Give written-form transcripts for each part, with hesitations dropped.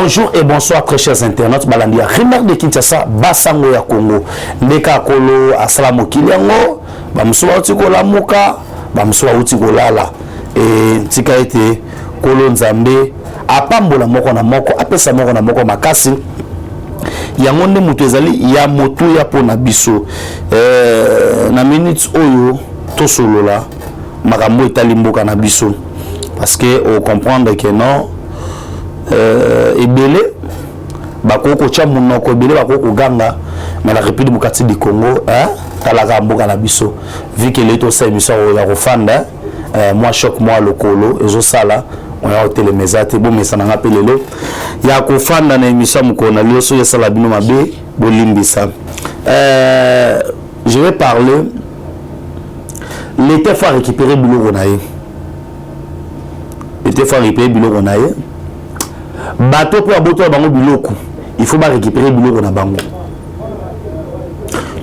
Bonjour et bonsoir très chers internautes. Balandia Rimar de Kinshasa, Basango ya Congo. Ndeka kolo asalamu kiliango, bamusula utiko la muka, bamusula utiko lala. Et tika ete kolo nzambe apambola moko na moko, apesa moko na moko makasi. Yango nde mutu ezali ya motu ya pona biso. Na minutes oyo tosolola makambo etali mboka na biso. Parce que on comprendre que non ebele bakoko cha munoko ebele bakoko ganga mais la République démocratique du Congo talaka mboka na biso vu que l'éto sa émission ya rofanda moi choc moi lokolo ezo sala on a hôtel mezate bo mesana ngapelelo ya kofanda na émission mukona lioso ya sala bino mabe bolimbisa. Je vais parler l'été faut récupérer biloko na ye. L'été faut récupérer biloko na ye. Bateau pour aboto bango biloko, il faut pas récupérer biloko na bango.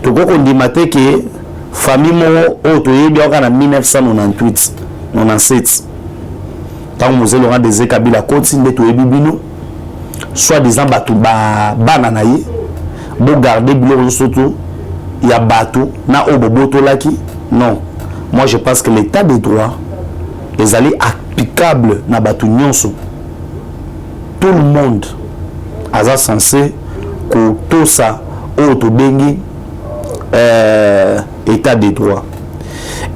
To ko ndimate que famille mo auto yebi en 1998 97 tant Moselle Laurent des Kabila continue to yebi bino soit disant bateau bana na ye bo garder biloko surtout il y a bateau na oboboto laki. Non, moi je pense que l'état de droit les allés applicable na bateau nyonso. Tout le monde a censé que tout ça autobengi état de droit.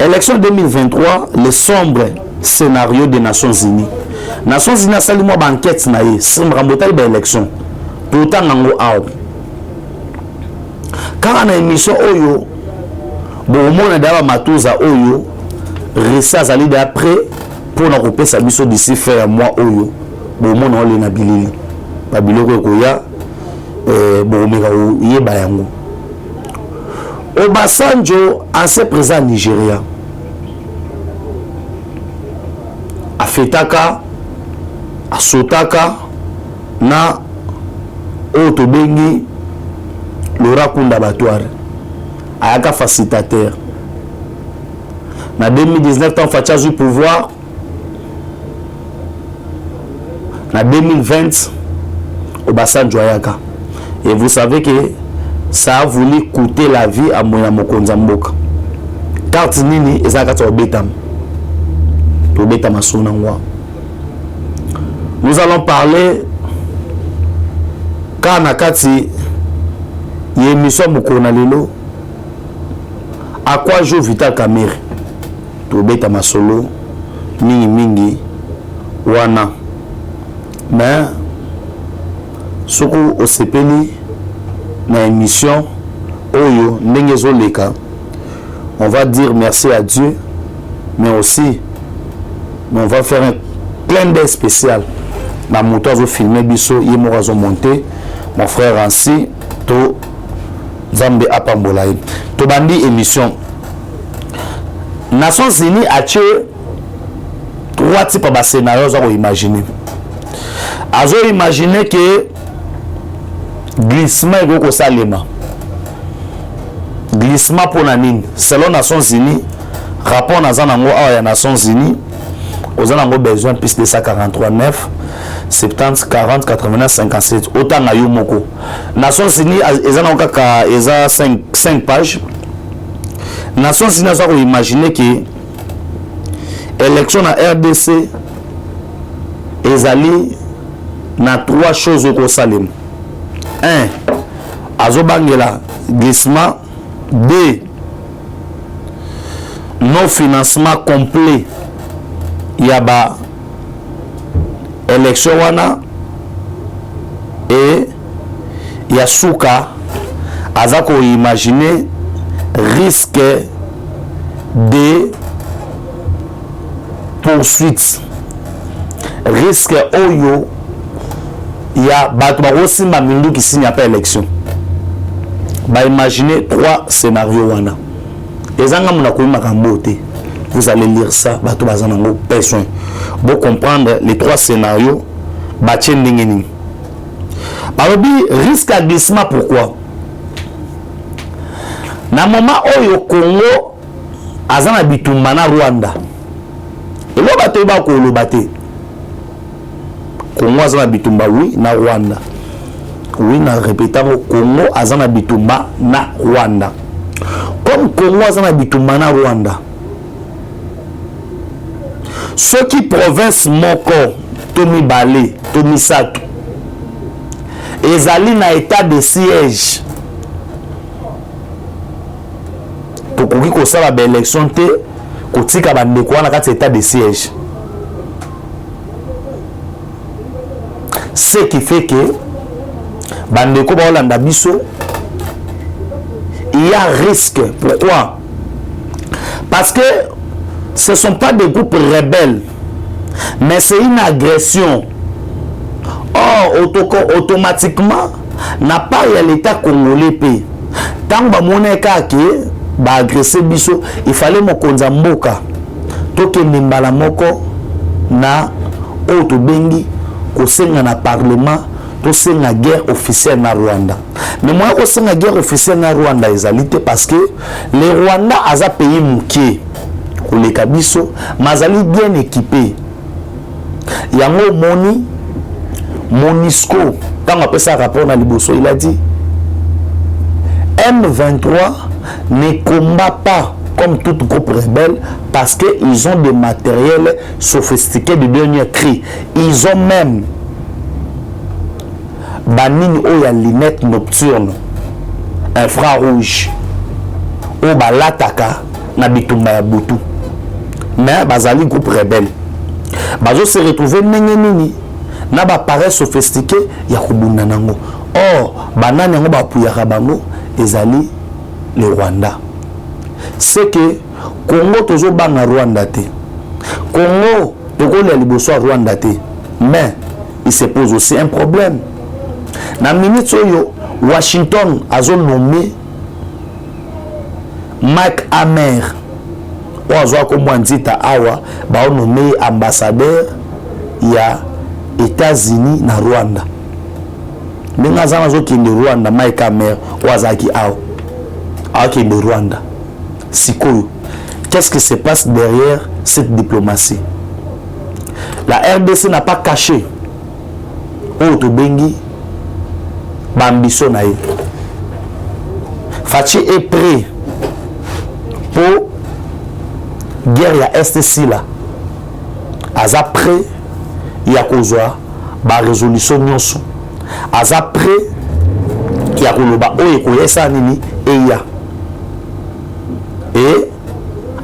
Élection 2023, le sombre scénario des Nations Unies. Nations Unies a sali moi banquette na ye, sombre mbotali ba élection. Tout temps nango aw. Quand on a émission oyo, bon monde d'aba matuza oyo, resa zali d'après pour na couper sa biso d'ici faire mois oyo. Bon mon on na bilili babiloko ko ya bon meka yeba yango Obasanjo ancien président Nigeria afetaka asotaka na otobengi Laurent Kunda Batoire ayaka facilitateur na 2019 tant Fatia du pouvoir. En 2020, Obasanjo ayaka. Et vous savez que ça a voulu coûter la vie à Moya Mokonza Mboka. Carte nini ezaka obetam. Obetam asonangwa. Nous allons parler kana kati yemission mukona lelo. À quoi joue Vital Kamerhe? Obetam masolo mingi mingi wana. Mais ce qu'on sepeli na émission oyo nengezo leka, on va dire merci à Dieu, mais aussi on va faire un clin d'œil spécial. Na moto azo filmer biso yemo azo monter mon frère ainsi to Zambe apambola to bandi émission Nations Unies a tué trois types de scénarios à imaginer. Azo imaginer que glissement est au salima. Glissement pour nanine. Selon Nations Unies, rapport na zanango à Nations Unies, aux anango besoin plus de 143 9 70 40 89 57. Autant na yomoko. Nations Unies ezanango kaka eza 5 pages. Nations Unies azo imaginer que élection na RDC ezali na trois choses au Salem. 1. Azobangela glissement. 2. Non financement complet. Yaba élection wana. Et Yasuka azako imaginer risque de poursuite. Risque oyo ya bato barosi mamindu qui signe pas élection. Ba imaginer trois scénarios wana. Ezanga muna ko makambote. Vous allez lire ça, bato bazanango personne. Pour comprendre les trois scénarios, ba tchendingeni. Barobi risque à glissement pourquoi? Na moment oyo Congo azana bitumba na Rwanda. Et là bato ba ko lo baté. Congo azana bitumba oui na Rwanda. Oui na répétant Congo azana bitumba na Rwanda. Comme Congo azana bitumba na Rwanda. Ceux qui province moko Tomi Balé, Tomi Sato. Ezali na état de siège. Tokoki ko sala ba élection te kotika bandeko wana kati état de siège. Ce qui fait que bandeko ba Olanda biso il y a risque. Pourquoi? Parce que ce ne sont pas des groupes rebelles, mais c'est une agression. Or, automatiquement, n'a pas y a l'État congolais payé. Tant que moneka que ba agresser biso, il fallait mo konza mboka. Toke nimbala moko na auto bengi ko senga na parlement, to senga guerre officielle na Rwanda. Mais moi ko senga guerre officielle na Rwanda ezalité parce que les Rwanda aza pays mukie. Les Kabiso, Mazali bien équipé. Yango Moni, Monisco, quand on appelle ça rapport dans Liboso, il a dit M23 ne combat pas comme tout groupe rebelle parce qu'ils ont des matériels sophistiqués de dernier cri. Ils ont même banini ou ya lunettes nocturnes, infrarouge, ou balataka na bitumba ya butu. Mais bazali groupe rebelle. Bazo se retrouver nini na ba appareil sophistiqué ya kubunda nango. Or banani yango ba puyaka bango ezali le Rwanda. C'est que Congo tozo banga Rwanda te. Congo toko le liboso Rwanda te. Mais il se pose aussi un problème. Na minute yo Washington azo nommé Mike Hammer. Oazwa ko mwandita awa ba nommé ambassadeur ya États-Unis na Rwanda. Ninga zana zo kinde Rwanda Mike Hammer wazaki awa. Aki de Rwanda. Sikoyo. Qu'est-ce qui se passe derrière cette diplomatie? La RDC n'a pas caché Otobengi Bambiso nae. Fachi est prêt pour guerre ya STC là. Aza prêt ya kozwa ba résolution nyonso. Aza prêt ya koloba oye koyesa nini eya. Et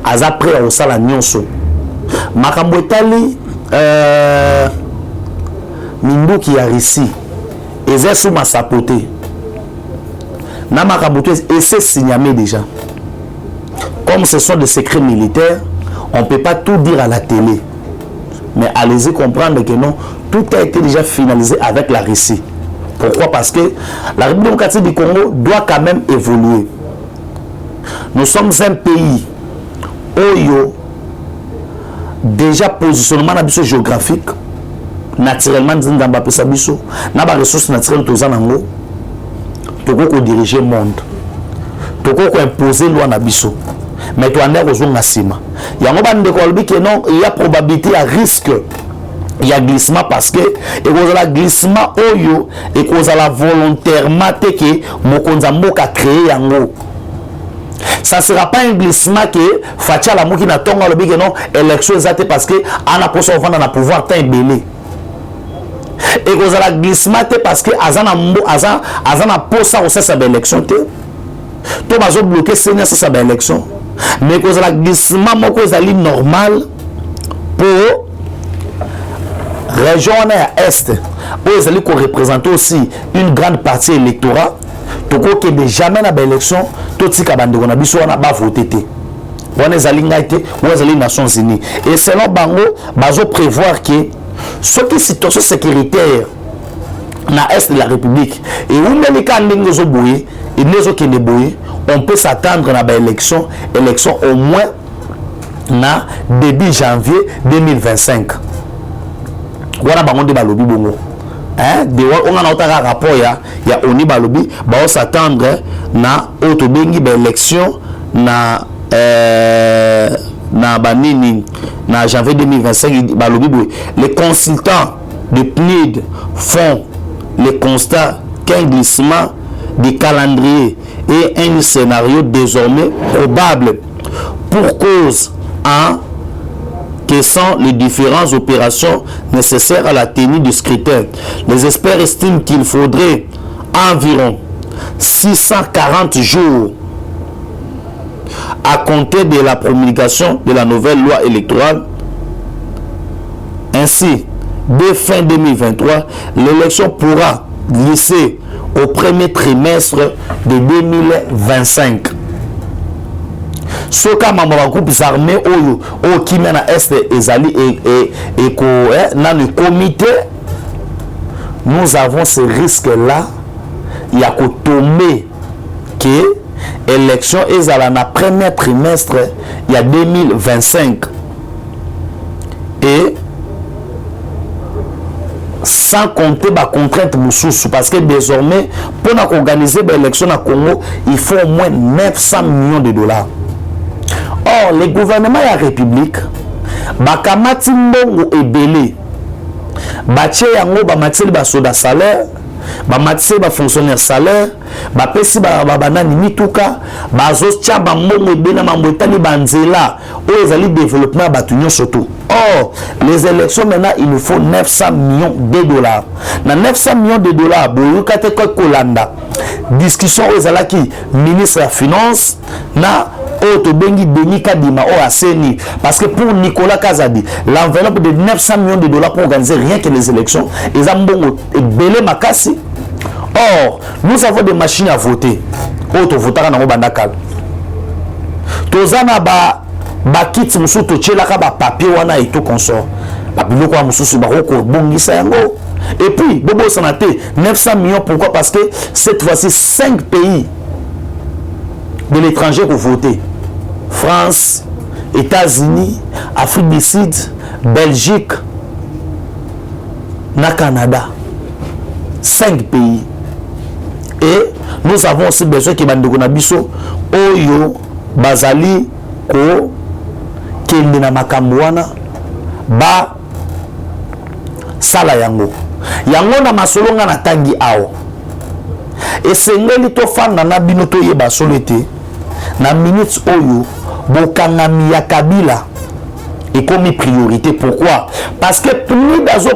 aza prêt à osala nyonso. Makambo etali minduki ya Russie eza sous ma sapoté. Na makambo et c'est signalé déjà. Comme ce sont des secrets militaires, on ne peut pas tout dire à la télé. Mais allez-y comprendre que non, tout a été déjà finalisé avec la Russie. Pourquoi? Parce que la République démocratique du Congo doit quand même évoluer. Nous sommes un pays où déjà positionnement géographique, naturellement, nous avons des ressources naturelles, nous avons diriger le monde. Nous avons imposer loi na biso. Mais tu en es aux Nassima. Il y a il y a probabilité à risque. Il y a glissement parce que il y a glissement oyo et il y a volontairement que Mokonza Mboka créé yango. Ça ne sera pas un glissement que Fatia la Mouki n'a tonga le big non élection exacte parce que ana poso vendre na pouvoir temps belé. Et il y a glissement parce que azana posa au sa élection te. Tout va bloquer Seigneur sur sa élection. Mais il y a glissement normal pour région est où ils allaient représenter aussi une grande partie électorale. Tout que de jamais na élection tout ce qui a biso na ba voter té on est allé ngaité on est allé Nations Unies et selon bango bazo prévoir que ce qui situation sécuritaire na est de la République et où les cas ndenge zo boye et les autres qui boye on peut s'attendre à l'élection au moins na début janvier 2025 voilà bango de balobi bongo. Hein? On a un rapport il y a Oni Balobi on s'attendre na autobengi élection na banini na janvier 2025 Balobi les consultants de PNID font le constat qu'un glissement du calendrier et un scénario désormais probable pour cause en que sont les différentes opérations nécessaires à la tenue du scrutin. Les experts estiment qu'il faudrait environ 640 jours à compter de la promulgation de la nouvelle loi électorale. Ainsi, dès fin 2023, l'élection pourra glisser au premier trimestre de 2025. Soka mama groupe armés au Kimena Est Ezali et dans le comité, nous avons ce risque-là. Il y a qu'au tomber que l'élection est à la premier trimestre, il y a 2025. Et sans compter la contrainte Moussoussou, parce que désormais, pour organiser l'élection à Congo, il faut au moins 900 millions de dollars. Or, le gouvernement de la République, bakamati mbongo ebele, batie yango bamateli basoda salaire, bamateli ba fonctionnaire salaire, bapesi banani mituka, bazotia bambongo ebele mambwetani banzela, oyo ezali développement batunyo surtout. Or, les élections maintenant, il nous faut 900 millions de dollars. Dans 900 millions de dollars, boyukate kwa kolanda. Discussion aux alaki ministre de la Finance, na Otobengi Denis Kadima au ACNI. Parce que pour Nicolas Kazadi, l'enveloppe de 900 millions de dollars pour organiser rien que les élections, ils ont belé makasi. Or, nous avons des machines à voter. Auto votera na bandakal. Tozana ba kit musu to chelaka ba papier wana et tout consort. Ba biloko wa mususu ba ko bongisa yango. Et puis, Bobo Sanate, 900 millions, pourquoi? Parce que cette fois-ci, 5 pays de l'étranger pour voter. France, États-Unis, Afrique du Sud, Belgique, na Canada. 5 pays. Et nous avons aussi besoin que Bandokona Biso, Oyo, Bazali, Ko, Kendina Makambuana, Ba, Sala Yango. Yango na masolonga na tangi ao. Et sengeli to fanda na bino to yeba solete. Na minutes oyo bokangami ya Kabila et comme priorité. Pourquoi? Parce que plus d'azo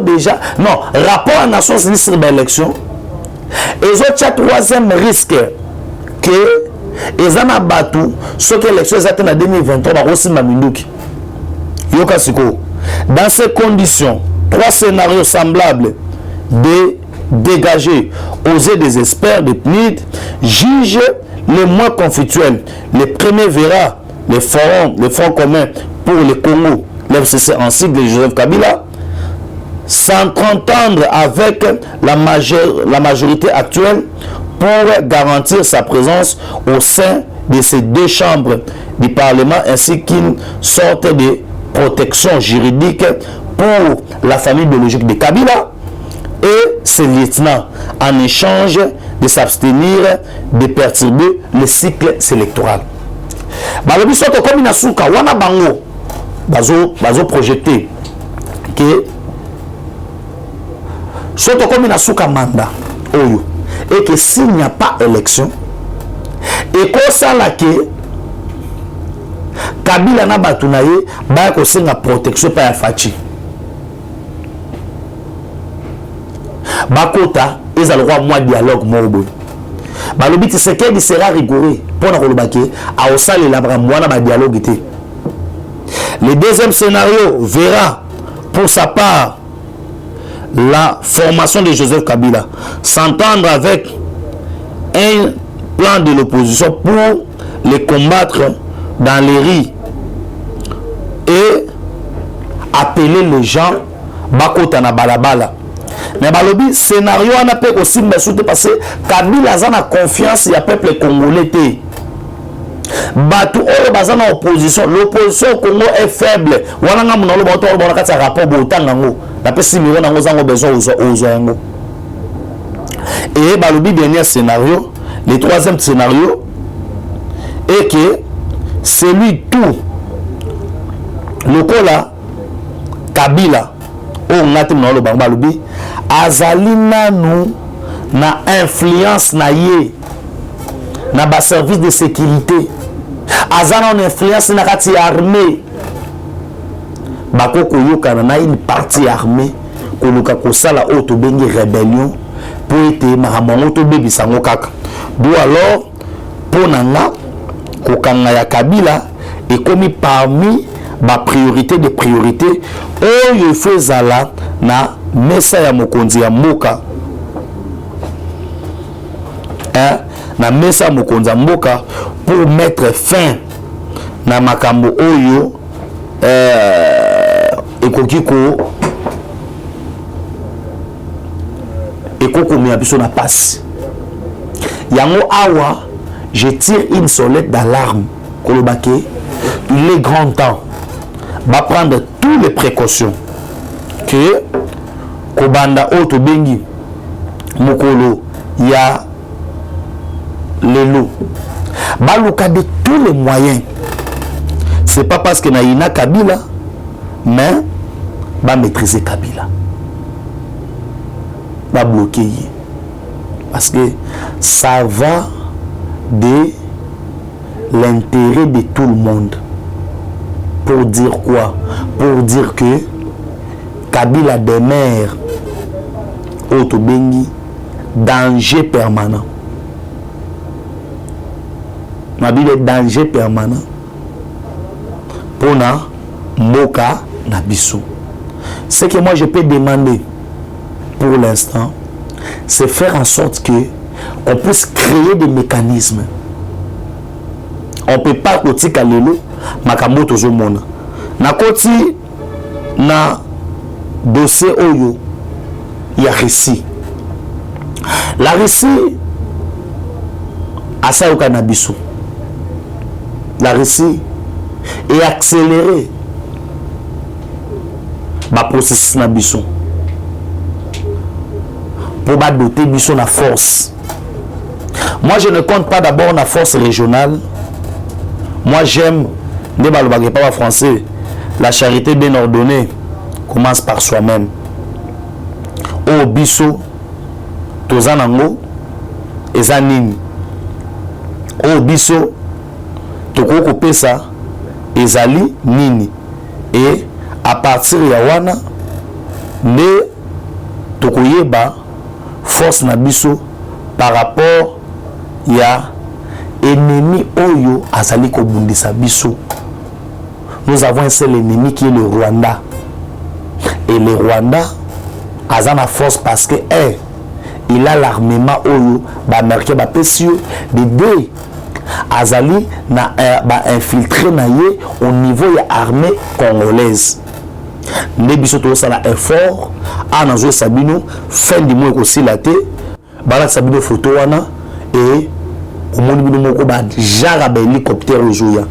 déjà non rapport à Nations Unies sur l'élection et autres troisième risque que ezana batu ce que l'élection est en 2023 ba aussi maminduki. Yoka siko. Dans ces conditions, 3 scénarios semblables de dégager aux yeux des experts de PNID jugent les moins conflictuels. Le premier verra le Front commun pour le Congo, l'FCC en sigle de Joseph Kabila, s'entendre avec la majorité actuelle pour garantir sa présence au sein de ces 2 chambres du Parlement ainsi qu'une sorte de protection juridique pour la famille biologique de Kabila et ses lieutenants en échange de s'abstenir de perturber le cycle électoral. Balobi soto comme na suka wana bango bazo projeté que soto comme na suka mandat oyo et que s'il n'y a pas élection et que ça là que Kabila na batunaye ba ko senga protection pa ya fachi bakota ezala roi moi dialogue mobo balobi Tshisekedi sera rigoureux pour na kolobaki a osali la bramwana ba dialogue té. Le deuxième scénario verra pour sa part la formation de Joseph Kabila s'entendre avec un plan de l'opposition pour les combattre dans les rues et appeler les gens bakota na balabala. Mais balobi scénario on a peut aussi parce que Kabila a na confiance ya peuple congolais té. Batu oyo bazana opposition, l'opposition au Congo est faible. Wana nga munalo bato ba kati ya rapport botanga ngo. La pesi millions nango zango besoin aux yango. Et balobi dernier scénario, le troisième scénario est que celui tout le cola Kabila on a tenu le bamba lobi azalina nous na influence na ye na ba service de sécurité azana une influence na kati armée bakoko yokana na une partie armée koluka kosala oto bengi rébellion pour être mahamongo to bebisango kaka do alors pour nanga kokanga ya Kabila et commis parmi ma priorité de priorité oyo fezala na mesa ya mokonzi ya mboka na mesa mokonzi ya mboka pour mettre fin na makambo oyo ekoko mi abiso na passe yango awa je tire une sonnette d'alarme kolobake il est grand temps va prendre toutes les précautions que kobanda oto bengi mokolo ya lelo baluka de tous les moyens. C'est pas parce que naïna Kabila mais va maîtriser Kabila, va bloquer parce que ça va de l'intérêt de tout le monde. Pour dire quoi? Pour dire que Kabila demeure Otobengi danger permanent. Kabila danger permanent pour na Mboka na biso. Ce que moi je peux demander pour l'instant, c'est faire en sorte que on puisse créer des mécanismes. On ne peut pas koti kalelo makambo tozo mona. Na koti na dossier oyo ya Russie. La Russie asa yoka na biso. La Russie est accélérée ba processus na biso pour ba doter biso na force. Moi je ne compte pas d'abord la force régionale. Moi j'aime ne balobage pas français, la charité bien ordonnée commence par soi-même. O biso tozanango ezanini. O biso tokoko pesa ezali nini, et à partir ya wana ne tokoyeba force na biso par rapport ya ennemi oyo azali kobundisa biso. Nous avons un seul ennemi qui est le Rwanda, et le Rwanda a la force parce que il a l'armement oyo ba américain ba pesio de deux azali na ba infiltré na ye au niveau ya armée congolaise. Ne biso to sala effort anazo sabino fin du mois aussi la té bala sabino photo wana et au monde bino moko ba jara ba hélicoptère ozoya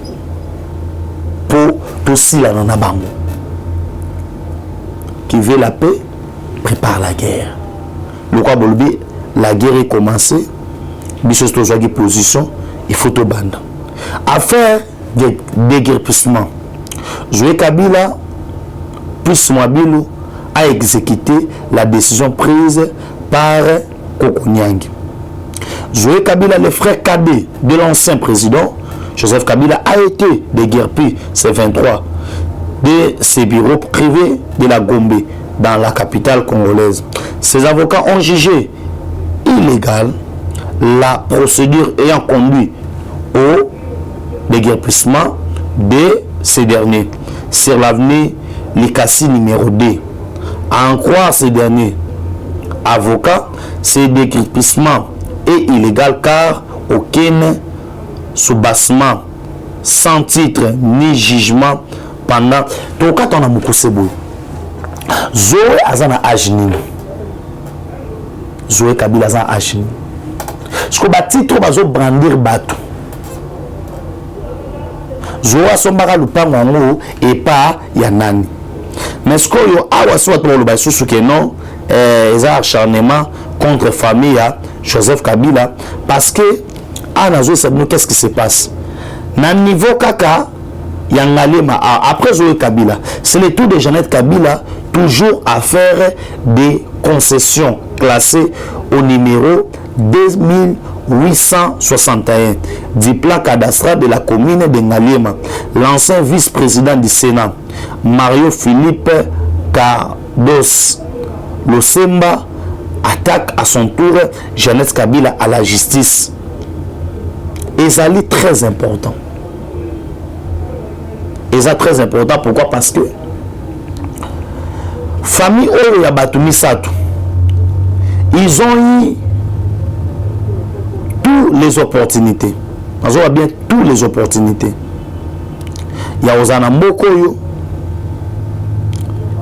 pour tout si la nana bango. Qui veut la paix prépare la guerre. Le quoi bolbi la guerre est commencée biso to zoagi position il faut tout bande affaire de déguerpissement. Jouer Kabila plus Mwabilu a exécuté la décision prise par Kokonyang. Jouer Kabila, le frère cadet de l'ancien président Joseph Kabila, a été déguerpi ces 23 de ses bureaux privés de la Gombe dans la capitale congolaise. Ses avocats ont jugé illégal la procédure ayant conduit au déguerpissement de ces derniers sur l'avenue Likasi numéro 2. À en croire ces derniers avocats, ce déguerpissement est illégal car aucun soubassement sans titre ni jugement pendant tout cas on a beaucoup sebo. Zoé azana ajini. Zoé Kabila azana ajini. Ce que bâti trop bazo brandir bateau. Zoé sombara lupango ngo et pas yanani. Mais ce que yo awa soit pour le baissou que non acharnement contre famille à Joseph Kabila parce que à Nazo Sabino qu'est-ce qui se passe na niveau kaka Yangalema, après Zoé Kabila, c'est le tour de Jeannette Kabila, toujours à faire des concessions classées au numéro 2861 du plan cadastral de la commune de Ngalema. L'ancien vice-président du Sénat, Mario Philippe Kados Losemba, attaque à son tour Jeannette Kabila à la justice. Et ça est très important. Et ça très important, pourquoi? Parce que famille Oyo ya Batoumi Satou, ils ont eu toutes les opportunités. Ils ont bien toutes les opportunités. Il y a Ozana Mokoyo,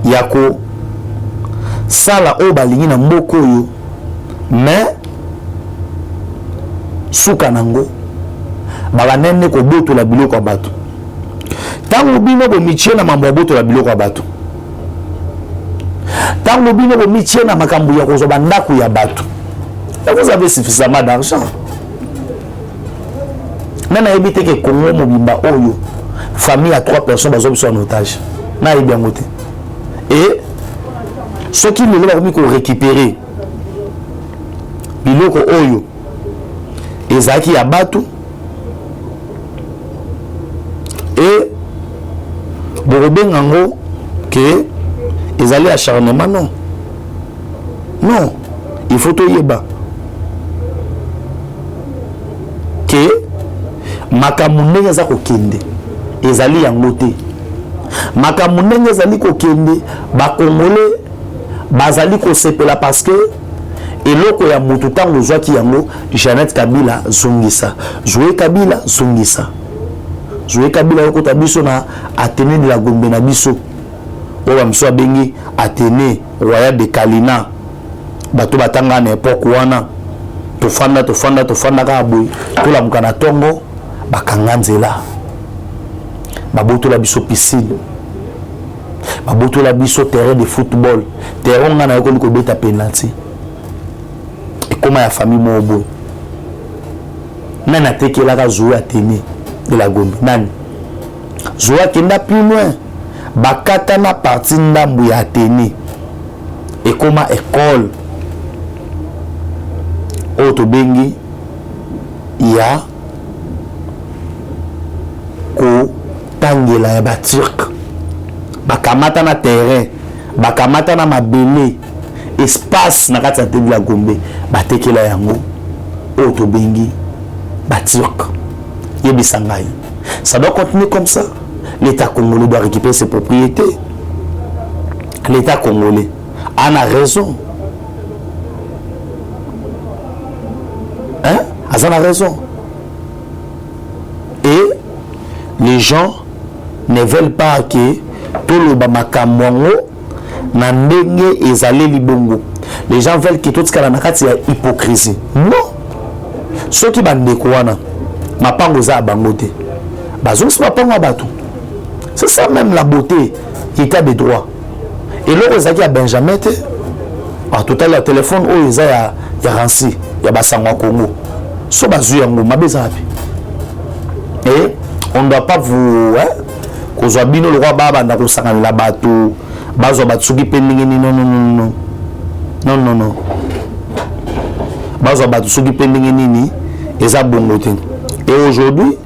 il y a ko Sala Obalingi na Mokoyo, mais Soukanango, Balanene ko boto la biloko bato. Tango bino bo mitie na mambo boto la biloko bato. Tango bino bo mitie na makambu ya kozo bandaku ya bato. Et vous avez suffisamment d'argent. Nana ebite ke Congo mobimba oyo famille à 3 personnes bazo biso en otage. Na ebia ngote. Et ceux qui ne l'ont pas récupérer biloko oyo ezaki ya bato et Borobengango que ils allaient acharnement, non. Non, il faut tout yeba. Que makamune za ko kende, ils allaient yangote. Makamune za li ko kende, ba Congolais bazali ko sepela parce que eloko ya mutu tango zwaki yango Jeannette Kabila zongisa. Zoé Kabila zongisa. Zoé Kabila yoko tabiso na Athénée de la Gombe na biso. Oba mso bengi Athénée Royal de Kalina. Bato batanga na époque wana. Tofanda ka boy. Tola mukana tongo bakanga nzela. Baboto la biso piscine. Baboto la biso terrain de football. Terrain ngana yoko liko beta penalty. Et comment ya famille mobo. Nana tekela ka Zoé Athénée de la Gombe. Nani Zoé kenda plus loin. Bakata na parti ndambu ya Athénée. Et comment école Oto bengi ya ko tangela ya ba turc. Bakamata na terrain, bakamata na mabele, espace na kati de la Gombe, batekela yango Oto bengi ba turc. Yebisangai. Ça doit continuer comme ça. L'État congolais doit récupérer ses propriétés. L'État congolais en a raison. Hein? En a raison. Et les gens ne veulent pas que tout le bamakamwango na ndenge ezale libongo. Les gens veulent que tout ce qu'il y a hypocrisie. Non. Ceux qui bandeko wana mapango za bangote. Bazou c'est mapango batou. C'est ça même la beauté, l'état de droit. Et là, ils ont dit à Benjamin, tout à l'heure, téléphone, ils ont dit à Rancy, il y a Bassangwa Congo. So bazou yango, ma bezapi. Et on ne doit pas vous. Qu'on soit bino le roi Baba, on a la bateau, bazo batsugi pending, non. Bazo batsugi pending nini, et ça bon côté. Et aujourd'hui,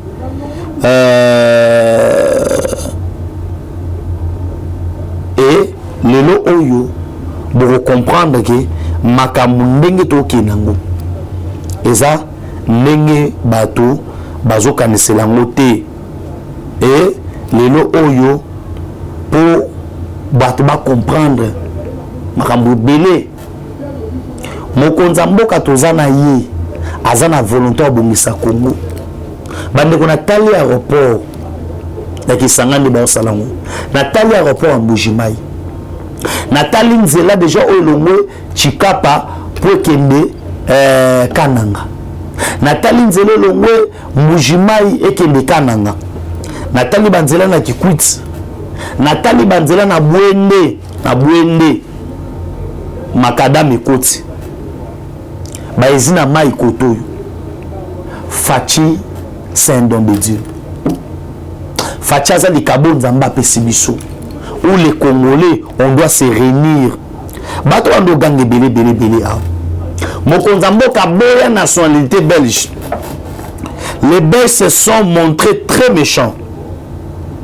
et lelo oyo pour comprendre que makambo ndenge toke nango eza ndenge bato bazokanisela yango te et lelo oyo pour bato ba comprendre makambo belé mokonza mboka tozana ye azana volonté ya bongisa Congo bande ko natali aéroport ya Kisangani ba salango natali aéroport en Mbujimai natali nzela déjà olongwe Chikapa pour kende Kananga natali nzela olongwe Mbujimai ekende Kananga natali banzela na Kikwit natali banzela na Bwende Makadam ekoti baezina mai kotoyo Fachi c'est un don de Dieu. Fachaza les Kabon Zamba Pessibiso. Où les Congolais, on doit se réunir. Bato ando gangue belé. Mokonzambo Kaboya nationalité belge. Les Belges se sont montrés très méchants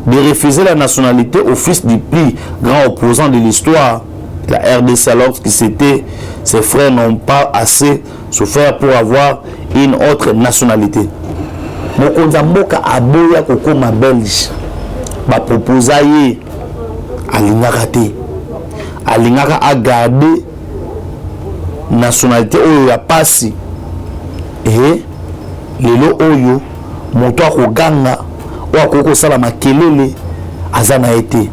de refuser la nationalité au fils du plus grand opposant de l'histoire, la RDC, alors que c'était ses frères n'ont pas assez souffert pour avoir une autre nationalité. Mokonzambo Kaboya Kokoma belge. Ba proposaye alingaka a gardé nationalité oyo ya pasi et lelo oyo moto akoganga oyo akokosala makelele aza na ete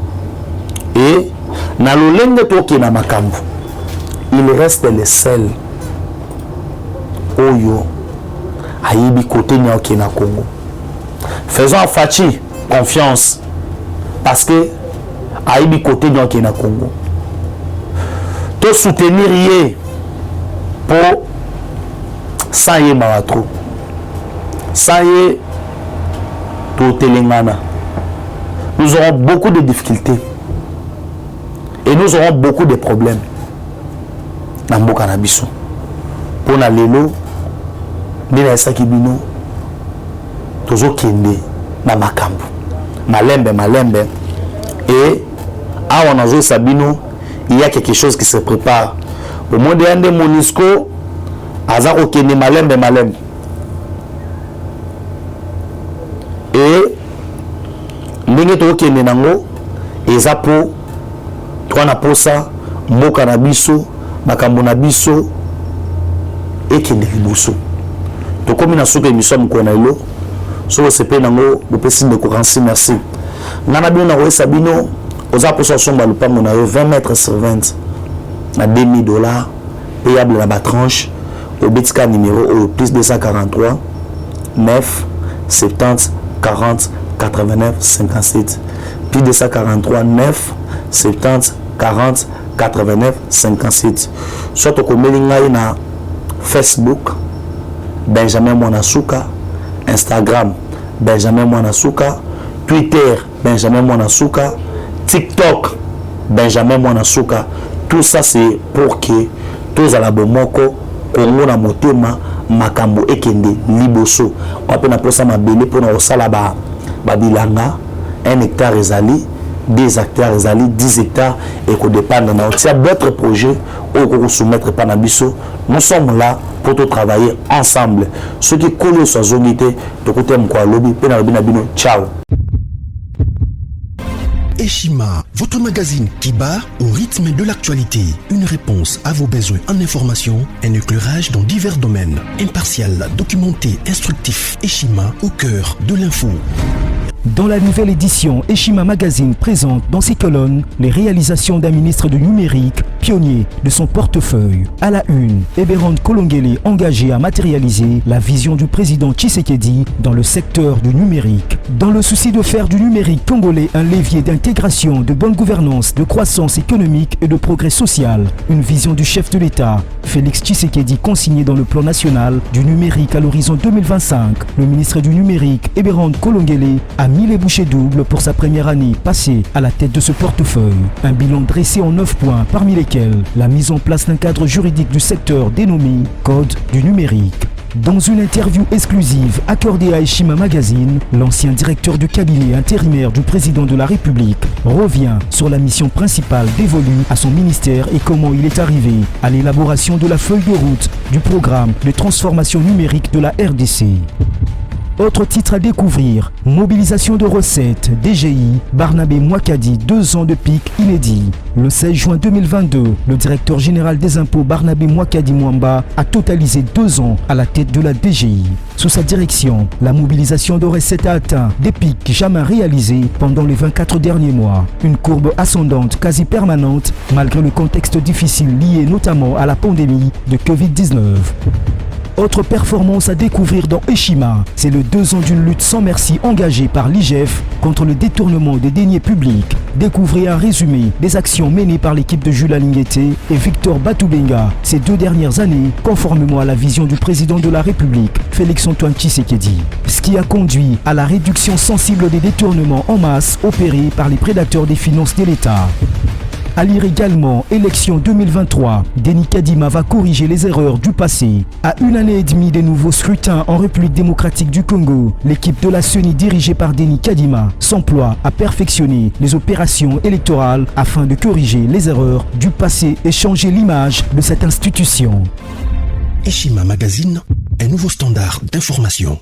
et na lolenge toke na makambo il reste le seul oyo ayibi côté nyoke na Congo. Faisons à Fachi confiance parce que ayibi côté nyoke na Congo. To soutenir yé pour sans yé maratro. Sans yé to telengana. Nous aurons beaucoup de difficultés. Et nous aurons beaucoup de problèmes. Dans mboka na biso. Pour na lelo ndina esaki bino tozo kende na makambo. Malembe. Et awa nazo sabino il y a quelque chose qui se prépare. Au monde de Monisco, Azaro Kene malembe. Et ndenge to kende nango ezapo to na posa mboka na biso makambo na biso ekende liboso. To komi na soka émission mkona ilo so sepe nango bopesi ndeko Ransi merci. Nana bino na sabino oza posa somba lupango na yo 20 mètres sur 20 na $2000 payable la batranche au Betika numéro au plus 243 9 70 40 89 57 plus 243 9 70 40 89 57 soit au komelinga na Facebook Benjamin Mwanasuka, Instagram Benjamin Mwanasuka, Twitter Benjamin Mwanasuka, TikTok Benjamin Mwanasuka. Tout ça c'est pour que tous à la bomoko Congo na motema makambo ekende liboso. On peut na ça mabele pour na osala ba bilanga 1 hectare ezali 2 hectares ezali 10 hectares et ko dépendre na otia d'autres projets au ko soumettre pa na biso. Nous sommes là pour tout travailler ensemble. Ceux qui collent sur zonité de côté mko lobby pe na lobby na bino. Ciao. Eshima, votre magazine qui bat au rythme de l'actualité. Une réponse à vos besoins en information, un éclairage dans divers domaines. Impartial, documenté, instructif. Eshima au cœur de l'info. Dans la nouvelle édition, Eshima Magazine présente dans ses colonnes les réalisations d'un ministre du numérique, pionnier de son portefeuille. À la une, Eberhard Kolongele engagé à matérialiser la vision du président Tshisekedi dans le secteur du numérique. Dans le souci de faire du numérique congolais un levier d'intégration, de bonne gouvernance, de croissance économique et de progrès social, une vision du chef de l'État, Félix Tshisekedi, consignée dans le plan national du numérique à l'horizon 2025. Le ministre du numérique, Eberhard Kolongele, a mis les bouchées doubles pour sa première année passée à la tête de ce portefeuille. Un bilan dressé en 9 points, parmi lesquels la mise en place d'un cadre juridique du secteur dénommé Code du numérique. Dans une interview exclusive accordée à Eshima Magazine, l'ancien directeur du cabinet intérimaire du président de la République revient sur la mission principale dévolue à son ministère et comment il est arrivé à l'élaboration de la feuille de route du programme de transformation numérique de la RDC. Autre titre à découvrir, mobilisation de recettes, DGI, Barnabé Mwakadi, 2 ans de pic inédit. Le 16 juin 2022, le directeur général des impôts Barnabé Mwakadi Mwamba a totalisé 2 ans à la tête de la DGI. Sous sa direction, la mobilisation de recettes a atteint des pics jamais réalisés pendant les 24 derniers mois. Une courbe ascendante quasi permanente malgré le contexte difficile lié notamment à la pandémie de Covid-19. Autre performance à découvrir dans Eshima, c'est le 2 ans d'une lutte sans merci engagée par l'IGF contre le détournement des deniers publics. Découvrez un résumé des actions menées par l'équipe de Jules Alingueté et Victor Batoubenga ces 2 dernières années, conformément à la vision du président de la République, Félix-Antoine Tshisekedi. Ce qui a conduit à la réduction sensible des détournements en masse opérés par les prédateurs des finances de l'État. À lire également, élection 2023, Denis Kadima va corriger les erreurs du passé. À 1 année et demie des nouveaux scrutins en République démocratique du Congo, l'équipe de la CENI dirigée par Denis Kadima s'emploie à perfectionner les opérations électorales afin de corriger les erreurs du passé et changer l'image de cette institution. Eshima Magazine, un nouveau standard d'information.